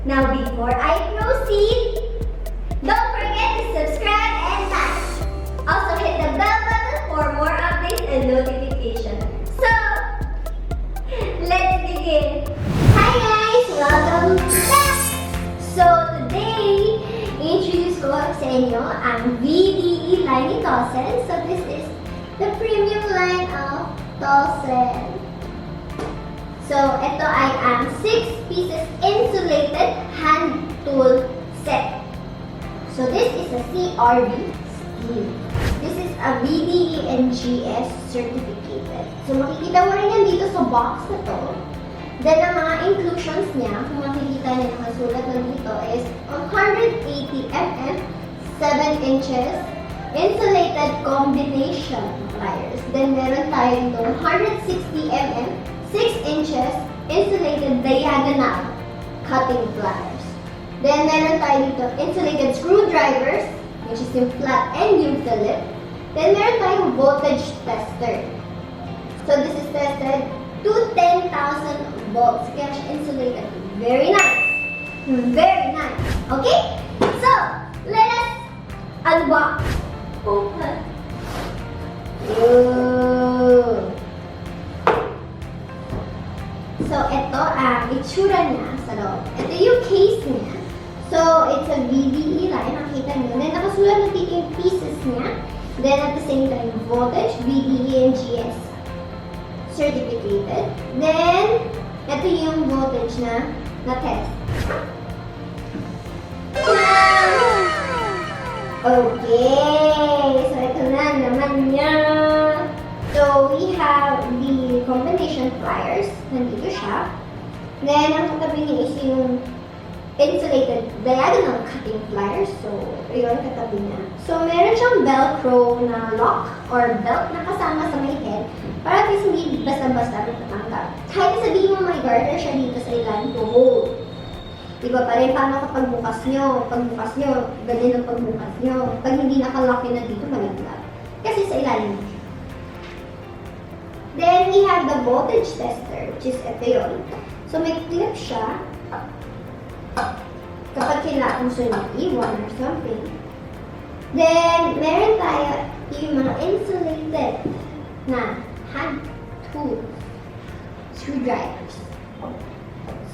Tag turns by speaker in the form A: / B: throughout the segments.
A: Now before I proceed, don't forget to subscribe and like. Also hit the bell button for more updates and notifications. So, let's begin. Hi guys! Welcome back! So today, introduce ko sa inyo ang VDE line ni Tolsen. So this is the premium line of Tolsen. So, ito ay ang 6 pieces insulated hand tool set. So, this is a CRB steel. This is a VDE and GS certificated. So, makikita mo rin yan dito sa box na to. Then, ang mga inclusions niya, kung makikita niyo nakasulat na dito is 180 mm, 7 inches, insulated combination pliers. Then, meron tayo dito 160 mm, 6 inches insulated diagonal cutting pliers. Then, meron tayo dito insulated screwdrivers, which is yung flat and yung Philip. Then, meron tayong voltage tester. So, this is tested to 10,000 volts. Kaya siya insulated. Very nice. Very nice. Okay? So, let us unbox. Open. Ooh. So, ito ang itsura niya sa loob. Ito yung case niya. So, it's a VDE line. Nakita niyo. Then, nakasulat na dito yung pieces niya. Then, at the same time, voltage, VDE and GS certificated. Then, ito yung voltage na test. Okay. So, ito na naman niya. So, we have the combination pliers. Nandito siya. Then, ang katabi niya is yung insulated diagonal cutting pliers. So, yun katabi niya. So, meron siyang velcro na lock or belt na kasama sa may head para at least hindi basta-basta matatanggal. Kahit sabihin mo may garter siya dito sa ilalim to hold. Iba pa rin paano kapag bukas nyo. Pag bukas nyo, ganyan ang pagbukas nyo. Pag hindi nakalock yun na dito, malaglag. Kasi sa ilalim mo. Then, we have the voltage tester, which is ito yun. So, may clip siya. Kapag kailangan mo siya iwan or something. Then, meron tayo yung mga insulated na hand tools, screwdrivers.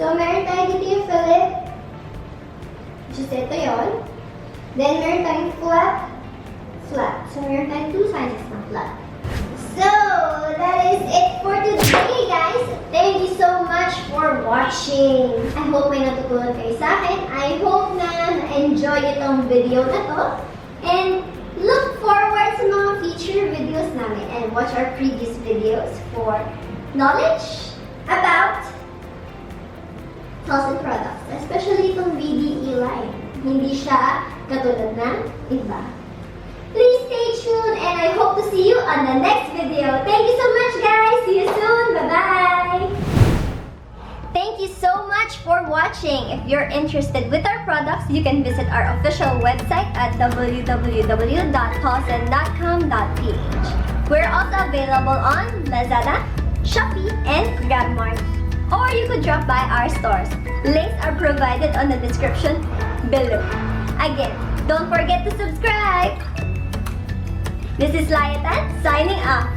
A: So, meron tayo dito yung Philip, which is ito yun. Then, meron tayong flat. So, meron tayong two sizes ng flat. So, that is it for today, guys. Thank you so much for watching. I hope may natutunan kayo sa akin. I hope na na-enjoy itong video na to. And look forward sa mga future videos namin. And watch our previous videos for knowledge about Tolsen Products. Especially itong VDE line. Hindi siya katulad ng iba. Please stay tuned and I hope to see you on the next video. Thank you so much, guys. See you soon. Bye-bye. Thank you so much for watching. If you're interested with our products, you can visit our official website at www.tolsen.com.ph. We're also available on Lazada, Shopee, and GRABMART. Or you could drop by our stores. Links are provided on the description below. Again, don't forget to subscribe. This is Nagtahan signing off.